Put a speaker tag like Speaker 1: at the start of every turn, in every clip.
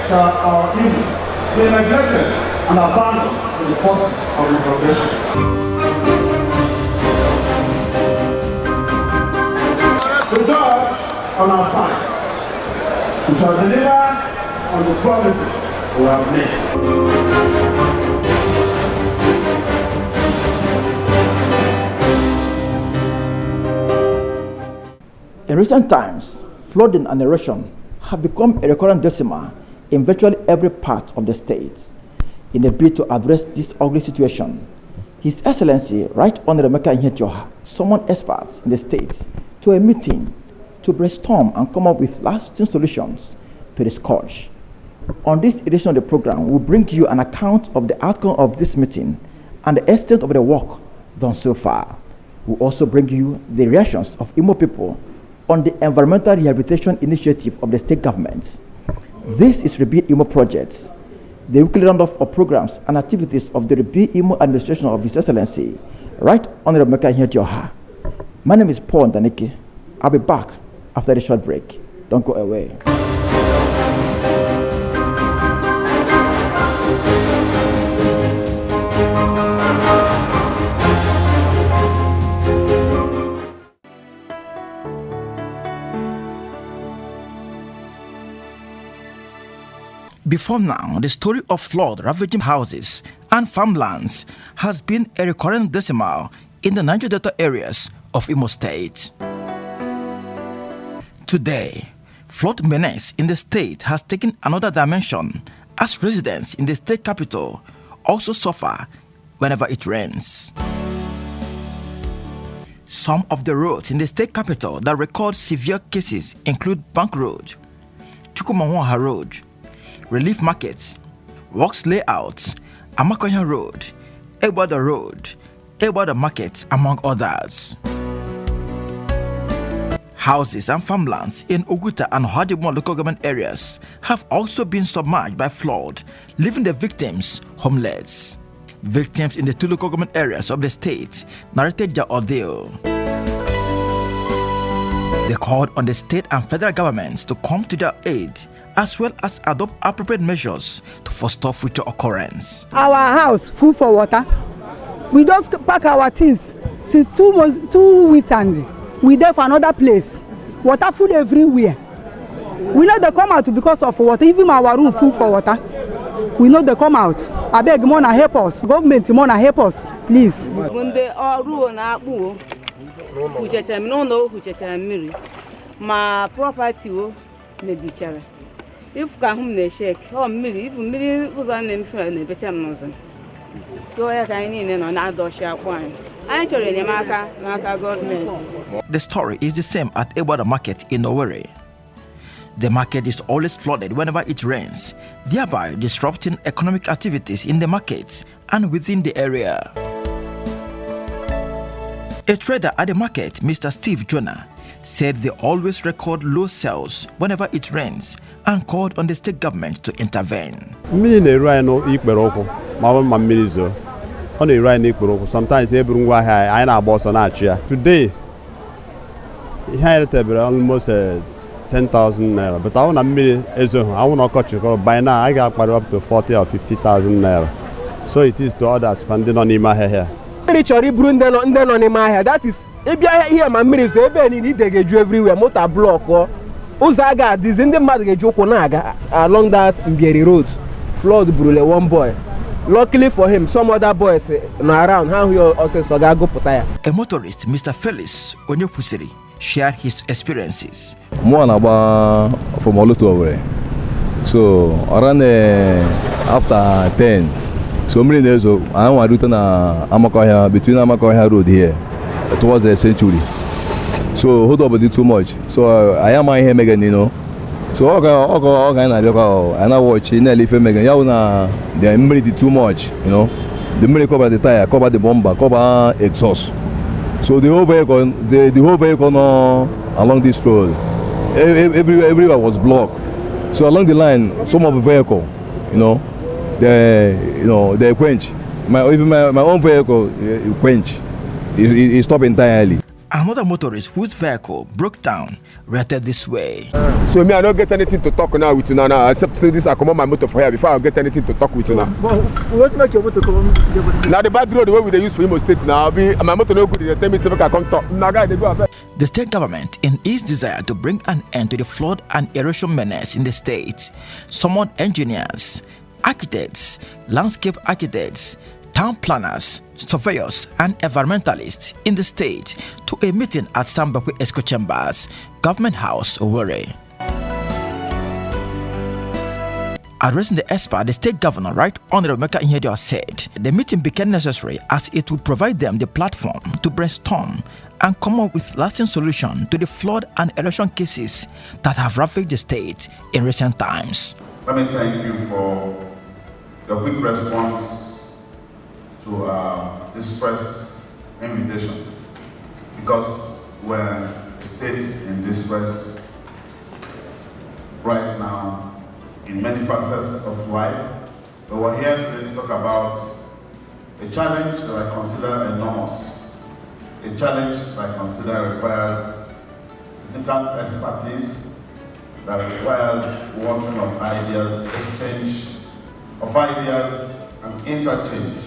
Speaker 1: shall our Imo be neglected and abandoned in the forces of improvisation. The God on our side, we shall deliver on the promises we have made.
Speaker 2: In recent times, flooding and erosion have become a recurrent decimal in virtually every part of the state. In a bid to address this ugly situation, His Excellency Right Honorable Emeka Ihedioha summoned experts in the state to a meeting to brainstorm and come up with lasting solutions to the scourge. On this edition of the program, we'll bring you an account of the outcome of this meeting and the extent of the work done so far. We'll also bring you the reactions of Imo people on the environmental rehabilitation initiative of the state government. This is Rebuild Imo Projects, the weekly roundup of programs and activities of the Rebuild Imo administration of His Excellency Right Honorable Emeka Ihedioha. My name is Paul NDANIKE. I'll be back after the short break. Don't go away. Before now, the story of flood ravaging houses and farmlands has been a recurrent decimal in the Niger Delta areas of Imo State. Today, flood menace in the state has taken another dimension as residents in the state capital also suffer whenever it rains. Some of the roads in the state capital that record severe cases include Bank Road, Chukwumanwaha Road, Relief Markets, Works Layouts, Amakoya Road, Ewada Road, Ewada Market, among others. Houses and farmlands in Oguta and Hadimon local government areas have also been submerged by flood, leaving the victims homeless. Victims in the two local government areas of the state narrated their ordeal. They called on the state and federal governments to come to their aid as well as adopt appropriate measures to foster future occurrence.
Speaker 3: Our house full for water. We just pack our things since 2 weeks and we there for another place. Water full everywhere. We know they come out because of water. Even our room full for water. We know they come out. I beg Mona help us. Government Mona help us, please. My property if can shake or milli, if was on them for the better nozzle. So I can in another sharp wine. Actually, the Maka government.
Speaker 2: The story is the same at Ewada Market in Owerri. The market is always flooded whenever it rains, thereby disrupting economic activities in the markets and within the area. A trader at the market, Mr. Steve Jonah, said they always record low sales whenever it rains and called on the state government to intervene.
Speaker 4: Sometimes today, he had almost 10,000 naira, but I want to cut you. By now, I got up to 40 or 50,000 naira. So it is to others spending on my hair. That is. If you hear my minister, you need to get everywhere. Motor block or Uzaga, this in the Madge along that Mbieri road. Flood brule one boy. Luckily for him, some other boys around how he also go Potaya.
Speaker 2: A motorist, Mr. Felix Onyopusiri, shared his experiences.
Speaker 5: More about from Oluto. So around after 10, so many days I want to return Amakoya between Amakoya road here. Towards the century, so hold up a bit too much. So I am my here again, you know. So and I watch in Elephant again. Yauna, they are too much, you know. The money cover the tire, cover the bomber, cover exhaust. So the whole vehicle no, along this road, everywhere was blocked. So along the line, some of the vehicle, you know, they quench. Even my own vehicle quench. It stopped entirely.
Speaker 2: Another motorist whose vehicle broke down reacted this way.
Speaker 6: So me, I don't get anything to talk now with you now, except say this I come on my motor for here before I get anything to talk with you now.
Speaker 2: But what make your motor come?
Speaker 6: Now the bad road the way we they use for Imo State now, I'll be my motor no good. They tell me say make I come talk. Now guys they go abeg.
Speaker 2: The state government, in its desire to bring an end to the flood and erosion menace in the state, summoned engineers, architects, landscape architects, town planners, surveyors, and environmentalists in the state to a meeting at Sambakwe Esco Chambers, Government House, Owerri. Addressing the expert, the state governor, Right Honorable Meka Inhedio, said the meeting became necessary as it would provide them the platform to brainstorm and come up with lasting solution to the flood and erosion cases that have ravaged the state in recent times.
Speaker 1: Let me thank you for the quick response to this press invitation, because we're a state in distress right now in many facets of life. But we're here today to talk about a challenge that I consider enormous, a challenge that I consider requires significant expertise, that requires working of ideas, exchange of ideas, and interchange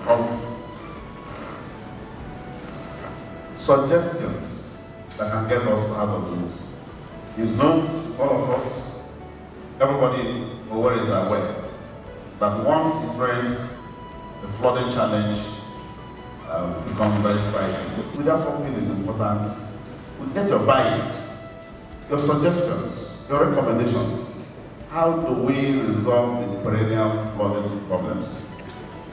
Speaker 1: of suggestions that can get us out of the woods. It's known to all of us, everybody always is aware, that once it rains, the flooding challenge becomes very frightening. We therefore feel it's important to get your buy-in, your suggestions, your recommendations. How do we resolve the perennial flooding problems?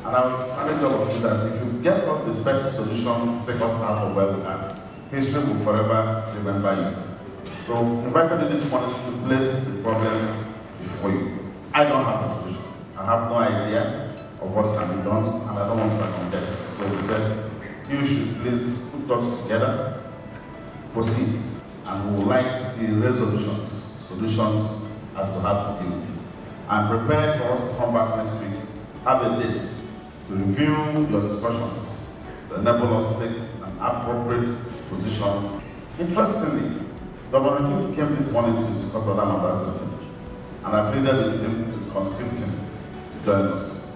Speaker 1: And I will challenge all of you that if you get us the best solution to take us out of where we are, history will forever remember you. So invited you this morning to place the problem before you. I don't have a solution. I have no idea of what can be done, and I don't want to contest. So we said, you should please put us together, proceed, and we would like to see solutions as to how to deal with it. I'm prepared for us to come back next week, have a date, to review your discussions, to enable us to take an appropriate position. Interestingly, Governor King came this morning to discuss other matters with him, and I pleaded with him to conscript him to join us.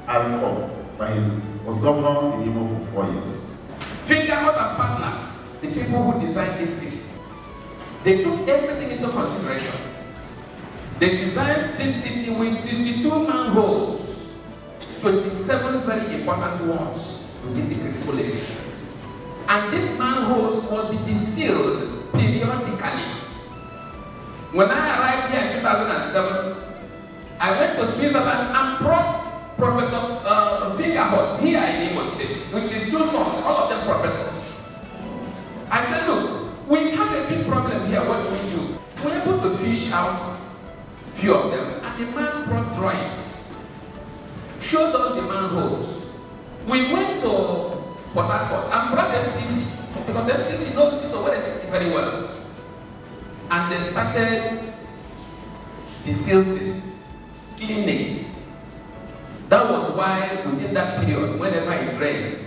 Speaker 1: I recall that he was governor in Imo for 4 years.
Speaker 7: Govt and partners, the people who designed this city, they took everything into consideration. They designed this city with 62 manholes, 27 very important ones within the critical area. And these manholes must be distilled periodically. When I arrived here in 2007, I went to Switzerland and brought Professor Govt here in Imo State with his 2 sons, all of them professors. I said, look, we have a big problem here, what do we do? We were able to fish out few of them, and the man brought drawings, showed us the manholes. We went to Port Harcourt and brought MCC, because MCC knows this over the city very well. And they started desilting, cleaning. That was why within that period, whenever it rained,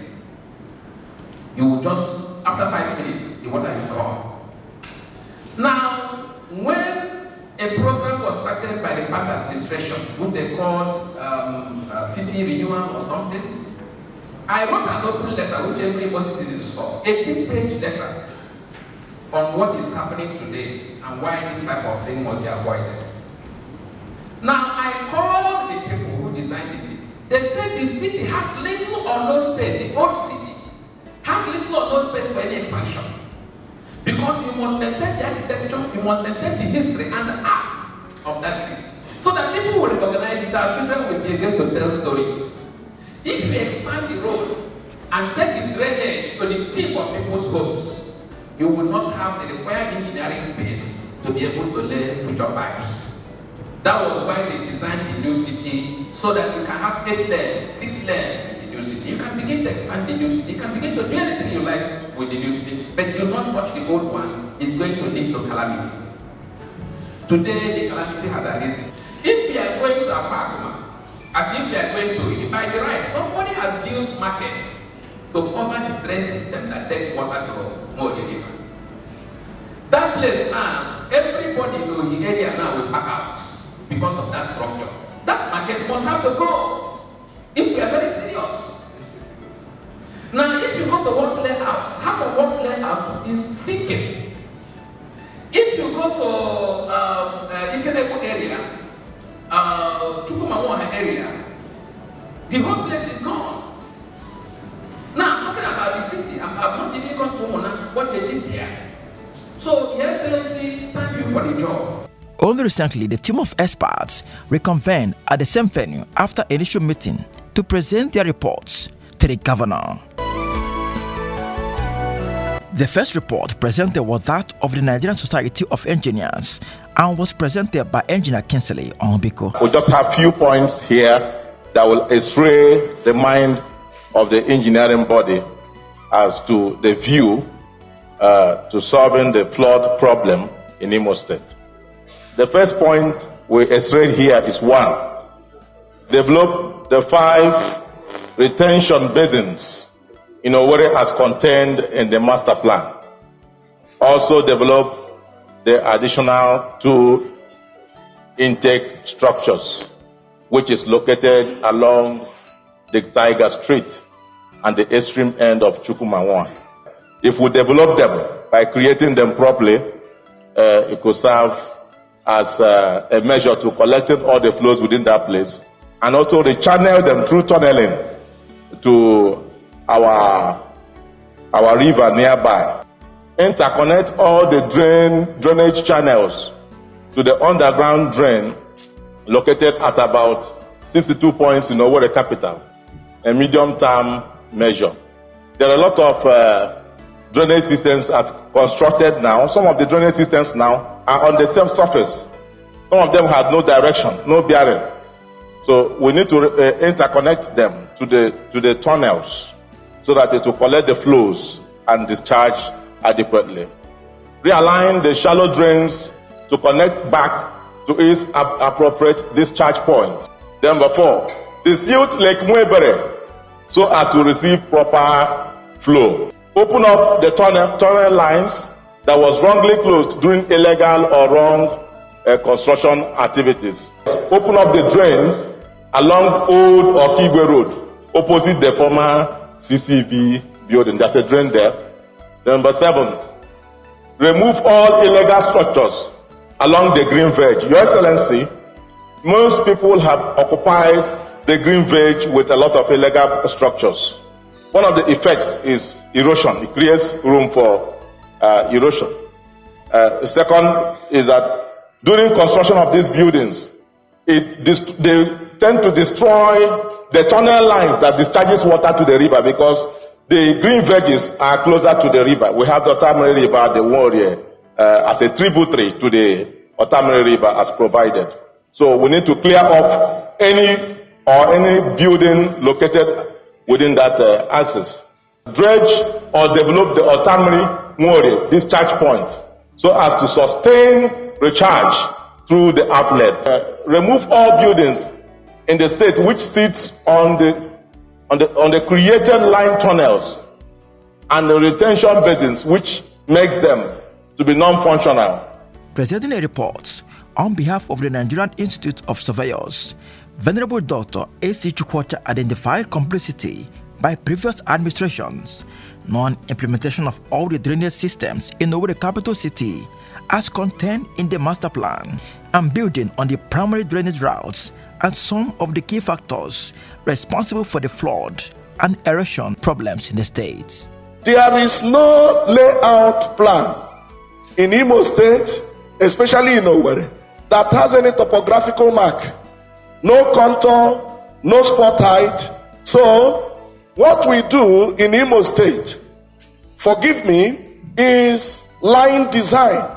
Speaker 7: you would just, after 5 minutes, the water is gone. Now, when a program was started by the past administration, which they called City Renewal or something, I wrote an open letter which every citizen saw, 18-page letter on what is happening today and why this type of thing must be avoided. Now, I called the people who designed the city. They said the city has little or no space, the old city has little or no space for any expansion. Because you must maintain the architecture, you must maintain the history and the art of that city. So that people will recognize it, our children will be able to tell stories. If we expand the road and take the drainage to the tip of people's homes, you will not have the required engineering space to be able to lay future pipes. That was why they designed the new city, so that you can have 8 lanes, 6 lanes in the new city. You can begin to expand the new city, you can begin to do anything you like with the new city, but do not touch the old one. It's going to lead to calamity. Today, the calamity has arisen. If we are going to a park, as if we are going to, by the right, somebody has built markets to cover the drain system that takes water from Mori River. That place now, everybody in the area now will pack out because of that structure. That market must have to go if we are very serious. Now, if you go to Works layout, half of Works layout is sinking. If you go to Ikenebu area, Chukwumawa area, the whole place is gone. Now, I'm talking about the city. I've not even gone to what they did there. So, Your Excellency, thank you for the job.
Speaker 2: Only recently, the team of experts reconvened at the same venue after initial meeting to present their reports to the governor. The first report presented was that of the Nigerian Society of Engineers and was presented by Engineer Kinsley Onbiko.
Speaker 1: We just have few points here that will astray the mind of the engineering body as to the view to solving the flood problem in Imo State. The first point we illustrate here is 1. Develop the 5 retention basins in Owerri as contained in the master plan. Also develop the additional 2 intake structures, which is located along the Tiger Street and the extreme end of Chukwumawa. If we develop them by creating them properly, it could serve as a measure to collecting all the flows within that place, and also rechannel them through tunneling to our river nearby. Interconnect all the drainage channels to the underground drain located at about 62 points in Owerri capital, a medium-term measure. There are a lot of drainage systems as constructed now. Some of the drainage systems now are on the same surface. Some of them have no direction, no bearing. So we need to interconnect them to the tunnels so that it will collect the flows and discharge adequately. Realign the shallow drains to connect back to its appropriate discharge point. Number 4, desilt Lake Mwebere so as to receive proper flow. Open up the tunnel lines that was wrongly closed during illegal or wrong construction activities. Open up the drains along Old Okigwe Road, opposite the former CCB building. There's a drain there. Number 7, remove all illegal structures along the green veg. Your Excellency, most people have occupied the green veg with a lot of illegal structures. One of the effects is erosion. It creates room for erosion. Second is that during construction of these buildings, they tend to destroy the tunnel lines that discharges water to the river because the green veggies are closer to the river. We have the Otamiri River, the Warrior, as a tributary to the Otamiri River as provided. So we need to clear off any building located within that axis. Dredge or develop the Otamiri Warrior discharge point so as to sustain recharge through the outlet. Remove all buildings in the state which sits on the created line tunnels and the retention basins which makes them to be non-functional.
Speaker 2: Presenting a report on behalf of the Nigerian Institute of Surveyors, Venerable Dr. A.C. Chukwacha identified complicity by previous administrations, non-implementation of all the drainage systems in the capital city as contained in the master plan, and building on the primary drainage routes and some of the key factors responsible for the flood and erosion problems in the state.
Speaker 8: There is no layout plan in Imo State, especially in Owerri, that has any topographical mark, no contour, no spot height. So what we do in Imo State, forgive me, is line design.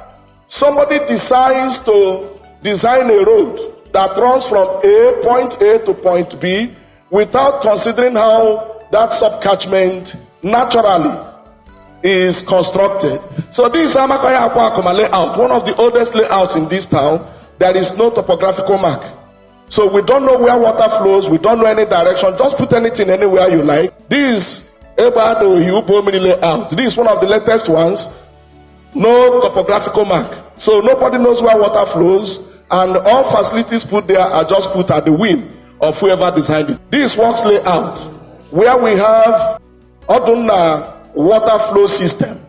Speaker 8: Somebody decides to design a road that runs from point A to point B without considering how that subcatchment naturally is constructed. So this is Amakoya Akwakoma layout, one of the oldest layouts in this town. There is no topographical mark. So we don't know where water flows, we don't know any direction. Just put anything anywhere you like. This Ebado Hiupo layout. This is one of the latest ones. No topographical mark. So nobody knows where water flows, and all facilities put there are just put at the whim of whoever designed it. This works layout, where we have Oduna water flow system.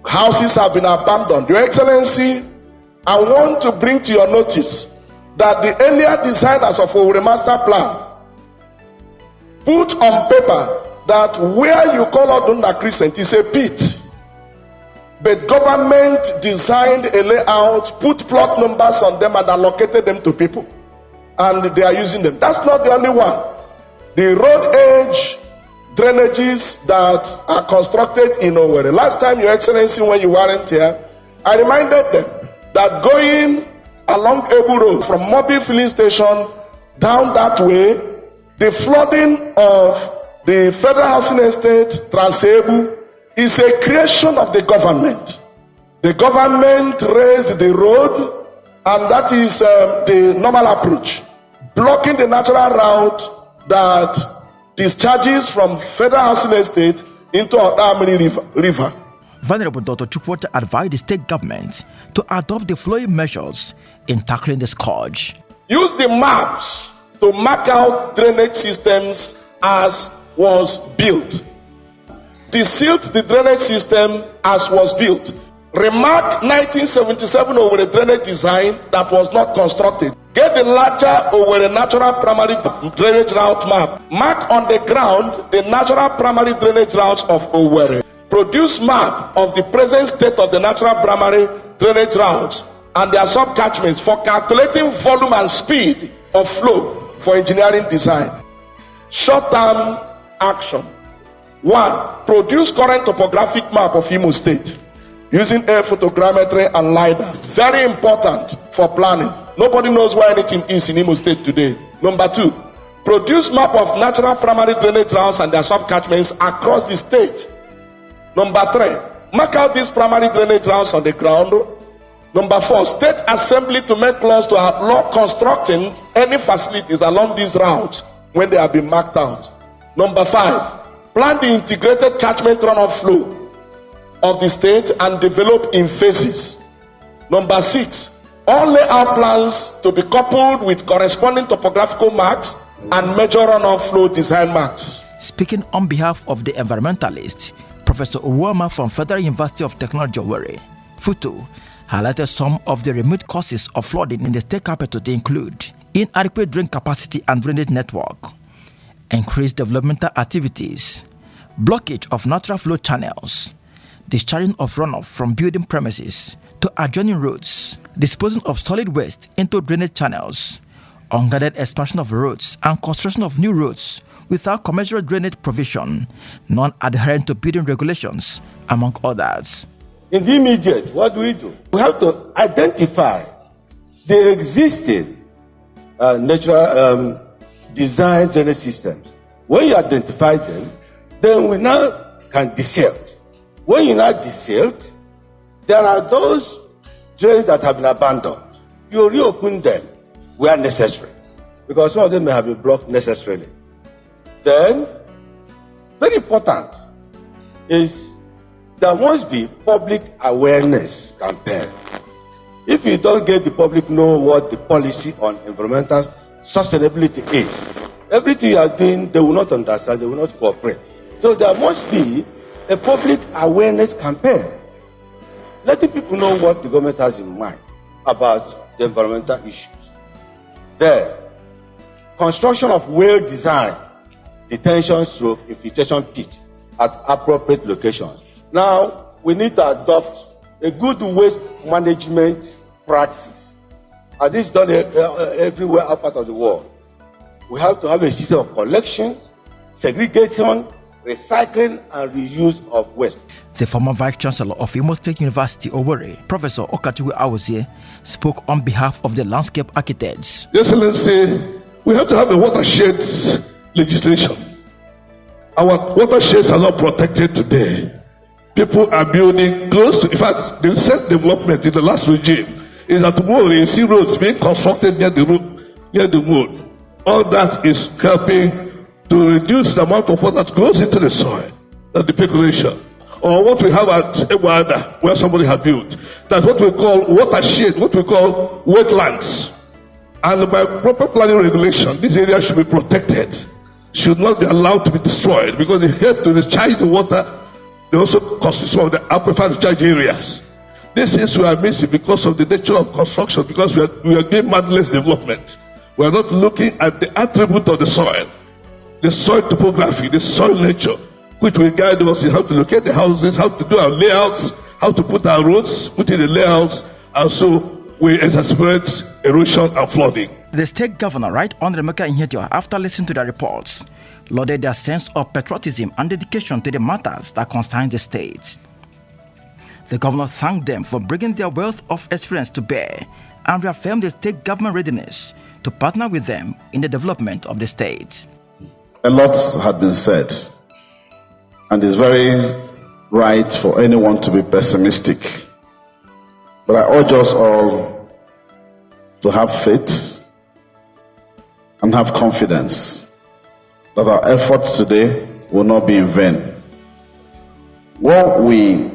Speaker 8: Houses have been abandoned. Your Excellency, I want to bring to your notice that the earlier designers of our master plan put on paper that where you call Oduna Crescent is a pit. But government designed a layout, put plot numbers on them and allocated them to people. And they are using them. That's not the only one. The road edge drainages that are constructed in Owerri. Last time, Your Excellency, when you weren't here, I reminded them that going along Ebu Road from Mobi Filling Station down that way, the flooding of the Federal Housing Estate, Transebu, is a creation of the government. The government raised the road, and that is the normal approach, blocking the natural route that discharges from Federal Housing Estate into Odamiri River.
Speaker 2: Venerable Dr. Chukwuta advised the state government to adopt the following measures in tackling the scourge.
Speaker 8: Use the maps to mark out drainage systems as was built. Desilt the drainage system as was built. Remark 1977 over the drainage design that was not constructed. Get the larger over the natural primary drainage route map. Mark on the ground the natural primary drainage routes of Owerri. Produce map of the present state of the natural primary drainage routes and their subcatchments for calculating volume and speed of flow for engineering design. Short-term action. 1. Produce current topographic map of Imo State using air photogrammetry and LiDAR. Very important for planning. Nobody knows where anything is in Imo State today. Number 2. Produce map of natural primary drainage routes and their subcatchments across the state. Number 3. Mark out these primary drainage routes on the ground. Number 4. State assembly to make laws to outlaw constructing any facilities along these routes when they have been marked out. Number 5. Plan the integrated catchment runoff flow of the state and develop in phases. Number 6. All layout plans to be coupled with corresponding topographical marks and major runoff flow design marks.
Speaker 2: Speaking on behalf of the environmentalist, Professor Uwama from Federal University of Technology Owerri, Futu, highlighted some of the remote causes of flooding in the state capital to include inadequate drain capacity and drainage network, increased developmental activities, blockage of natural flow channels, discharging of runoff from building premises to adjoining roads, disposing of solid waste into drainage channels, unguarded expansion of roads and construction of new roads without commensurate drainage provision, non-adherence to building regulations, among others.
Speaker 9: In the immediate, what do? We have to identify the existing natural design drainage systems. When you identify them, then we now can desilt. When you now desilt, there are those drains that have been abandoned. You reopen them where necessary, because some of them may have been blocked necessarily. Then, very important is there must be public awareness campaign. If you don't get the public know what the policy on environmental sustainability is, everything you are doing, they will not understand, they will not cooperate. So there must be a public awareness campaign, letting people know what the government has in mind about the environmental issues. Then, construction of well-designed detention stroke infiltration pit at appropriate locations. Now, we need to adopt a good waste management practice. And this is done everywhere out of the world. We have to have a system of collection, segregation, recycling, and reuse of waste.
Speaker 2: The former Vice Chancellor of Imo State University, Owerri, Professor Okachukwu Awozie, spoke on behalf of the landscape architects.
Speaker 8: Your Excellency, we have to have a watersheds legislation. Our watersheds are not protected today. People are building close to, in fact, the recent development in the last regime is that tomorrow you see roads being constructed near the road, near the road. All that is helping to reduce the amount of water that goes into the soil, that's the percolation. Or what we have at Eguada, where somebody had built. That's what we call watershed, what we call wetlands. And by proper planning regulation, this area should be protected, should not be allowed to be destroyed, because they help to recharge the water. They also constitute some of the aquifer recharge areas. These things we are missing because of the nature of construction, because we are doing madness development. We are not looking at the attribute of the soil topography, the soil nature, which will guide us in how to locate the houses, how to do our layouts, how to put our roads within the layouts, and so we exacerbate erosion and flooding.
Speaker 2: The state governor, Right Honorable Emeka Ihedioha, after listening to the reports, lauded their sense of patriotism and dedication to the matters that concern the state. The governor thanked them for bringing their wealth of experience to bear and reaffirmed the state government readiness to partner with them in the development of the state.
Speaker 1: A lot had been said, and it's very right for anyone to be pessimistic. But I urge us all to have faith and have confidence that our efforts today will not be in vain. What we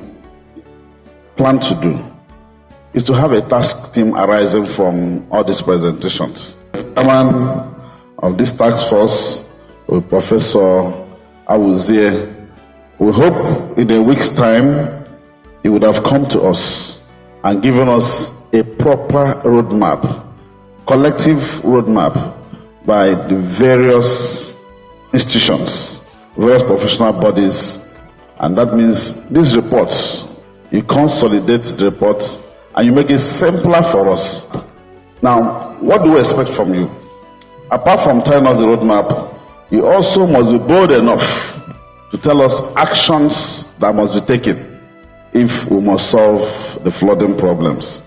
Speaker 1: plan to do is to have a task team arising from all these presentations. The chairman of this task force, Professor Awuzie, we hope in a week's time he would have come to us and given us a proper roadmap, collective roadmap by the various institutions, various professional bodies, and that means these reports, you consolidate the report and you make it simpler for us. Now, what do we expect from you? Apart from telling us the roadmap, you also must be bold enough to tell us actions that must be taken if we must solve the flooding problems.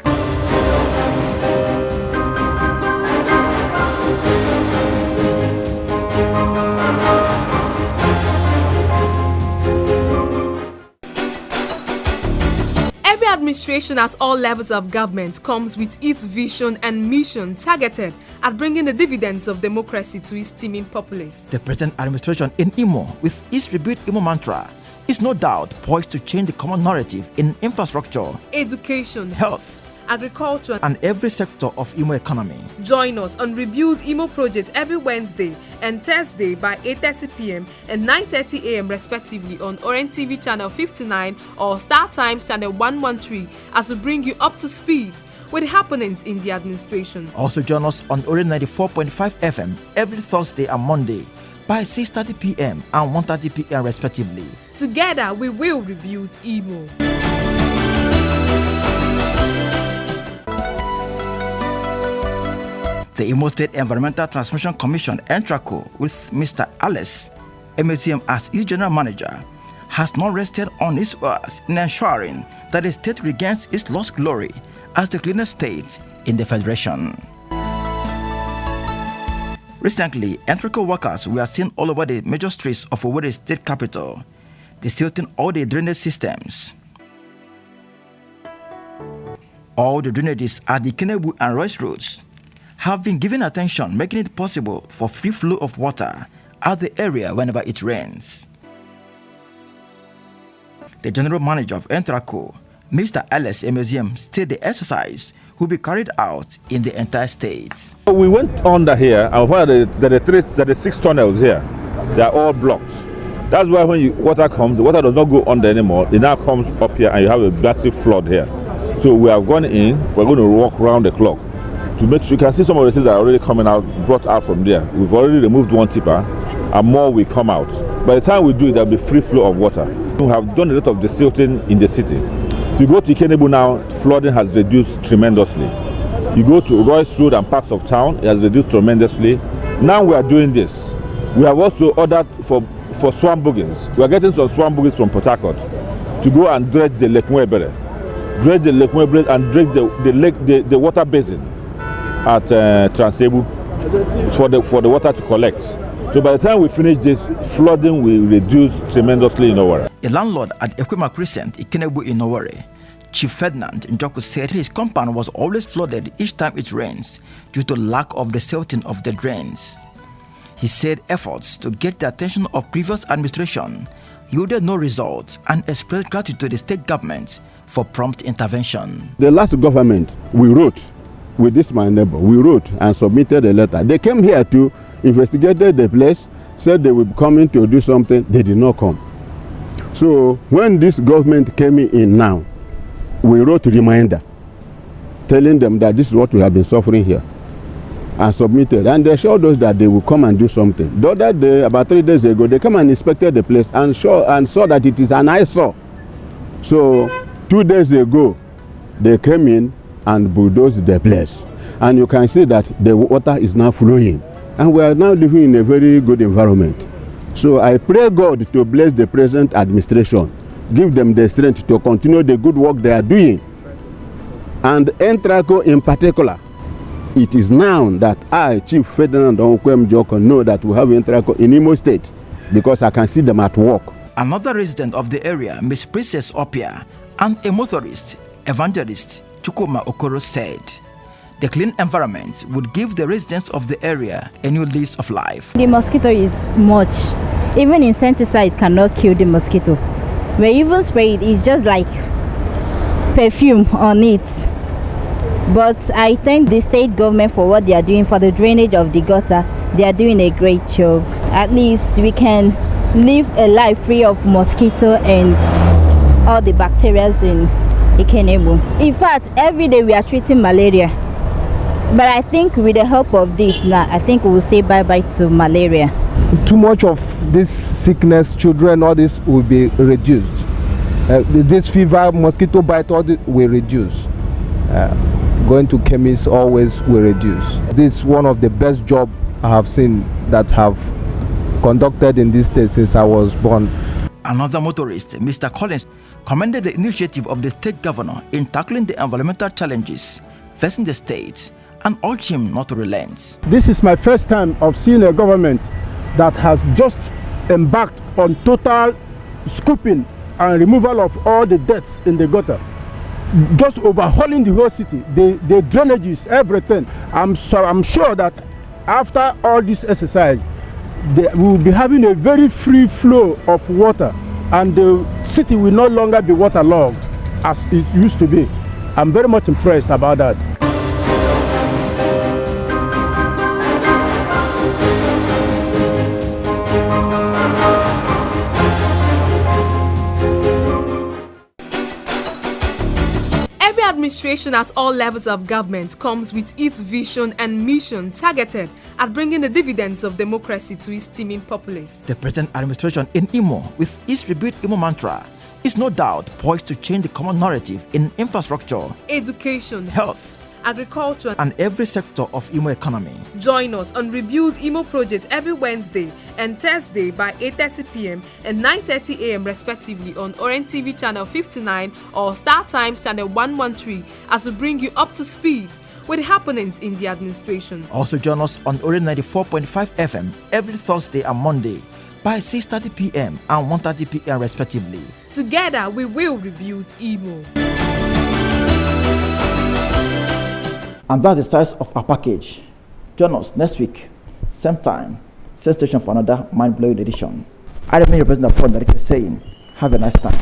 Speaker 10: Every administration at all levels of government comes with its vision and mission targeted at bringing the dividends of democracy to its teeming populace.
Speaker 2: The present administration in Imo, with its Rebuild Imo mantra, is no doubt poised to change the common narrative in infrastructure,
Speaker 10: education,
Speaker 2: health,
Speaker 10: agriculture,
Speaker 2: and every sector of Imo economy.
Speaker 10: Join us on Rebuild Imo project every Wednesday and Thursday by 8:30 p.m. and 9:30 a.m. respectively on Orange TV channel 59 or Star Times channel 113 as we bring you up to speed with the happenings in the administration.
Speaker 2: Also join us on Orange 94.5 FM every Thursday and Monday by 6:30 p.m. and 1:30 p.m. respectively.
Speaker 10: Together we will rebuild Imo.
Speaker 2: The Imo State Environmental Transmission Commission, ENTRACO, with Mr. Alex Emezium as its general manager, has not rested on its oars in ensuring that the state regains its lost glory as the cleanest state in the Federation. Recently, ENTRACO workers were seen all over the major streets of Owerri state capital, desilting all the drainage systems. All the drainages at the Kenebu and Royce roads have been given attention, making it possible for free flow of water at the area whenever it rains. The general manager of ENTRACO, Mr. Alex Emezium, stated the exercise will be carried out in the entire state.
Speaker 11: We went under here and found that there are 6 tunnels here. They are all blocked. That's why when water comes, the water does not go under anymore. It now comes up here and you have a massive flood here. So we have gone in, we're going to walk around the clock to make sure you can see some of the things that are already coming out, brought out from there. We've already removed one tipper and more will come out. By the time we do it, there'll be free flow of water. We have done a lot of desilting in the city. If you go to Ikenebu now, flooding has reduced tremendously. You go to Royce Road and parts of town, it has reduced tremendously. Now we are doing this. We have also ordered for swamp bogies. We are getting some swamp bogies from Port Harcourt to go and dredge the Lake Mwebere. Dredge the Lake Mwebere and dredge the water basin at Transebu for the water to collect. So by the time we finish this, flooding will reduce tremendously in Owerri.
Speaker 2: A landlord at Ekwema Crescent, Ikenebu in Owerri, Chief Ferdinand Njoku, said his compound was always flooded each time it rains due to lack of the silting of the drains. He said efforts to get the attention of previous administration yielded no results and expressed gratitude to the state government for prompt intervention.
Speaker 12: The last government, we wrote with this my neighbor, we wrote and submitted a letter. They came here to investigate the place, said they would come in to do something. They did not come. So when this government came in now, we wrote a reminder telling them that this is what we have been suffering here, and submitted, and they showed us that they will come and do something. The other day, about 3 days ago, they come and inspected the place and saw that it is an eyesore. So 2 days ago, they came in and bulldozed the place, and you can see that the water is now flowing, and we are now living in a very good environment. So I pray God to bless the present administration, give them the strength to continue the good work they are doing, and NTRACO in particular. It is now that I, Chief Ferdinand Onkwem Joko, know that we have NTRACO in Imo State because I can see them at work.
Speaker 2: Another resident of the area, Miss Princess Opia, and a motorist, evangelist Chukuma Okoro, said the clean environment would give the residents of the area a new lease of life.
Speaker 13: The mosquito is much. Even insecticide cannot kill the mosquito. We even spray it, it's just like perfume on it. But I thank the state government for what they are doing for the drainage of the gutter. They are doing a great job. At least we can live a life free of mosquito and all the bacteria in Ikenebu. In fact, every day we are treating malaria. But I think with the help of this now, I think we will say bye-bye to malaria.
Speaker 4: Too much of this sickness, children, all this will be reduced. This fever, mosquito bite, all this will reduce. Going to chemists always will reduce. This is one of the best jobs I have seen that have conducted in this state since I was born.
Speaker 2: Another motorist, Mr. Collins, commended the initiative of the state governor in tackling the environmental challenges facing the state and urged him not to relent.
Speaker 14: This is my first time of seeing a government that has just embarked on total scooping and removal of all the debts in the gutter. Just overhauling the whole city, the drainages, everything. I'm sure that after all this exercise, we will be having a very free flow of water, and the city will no longer be waterlogged as it used to be. I'm very much impressed about that.
Speaker 10: Administration at all levels of government comes with its vision and mission targeted at bringing the dividends of democracy to its teeming populace.
Speaker 2: The present administration in Imo, with its Rebuild Imo mantra, is no doubt poised to change the common narrative in infrastructure,
Speaker 10: education,
Speaker 2: health,
Speaker 10: agriculture,
Speaker 2: and every sector of Imo economy.
Speaker 10: Join us on Rebuild Imo project every Wednesday and Thursday by 8:30 p.m. and 9:30 a.m. respectively on Orange TV channel 59 or Star Times channel 113 as we bring you up to speed with the happenings in the administration.
Speaker 2: Also join us on Orange 94.5 FM every Thursday and Monday by 6:30 p.m. and 1:30 p.m. respectively.
Speaker 10: Together we will rebuild Imo.
Speaker 2: And that's the size of our package. Join us next week, same time, same station for another mind-blowing edition. I remain your president, Paul, saying, have a nice time.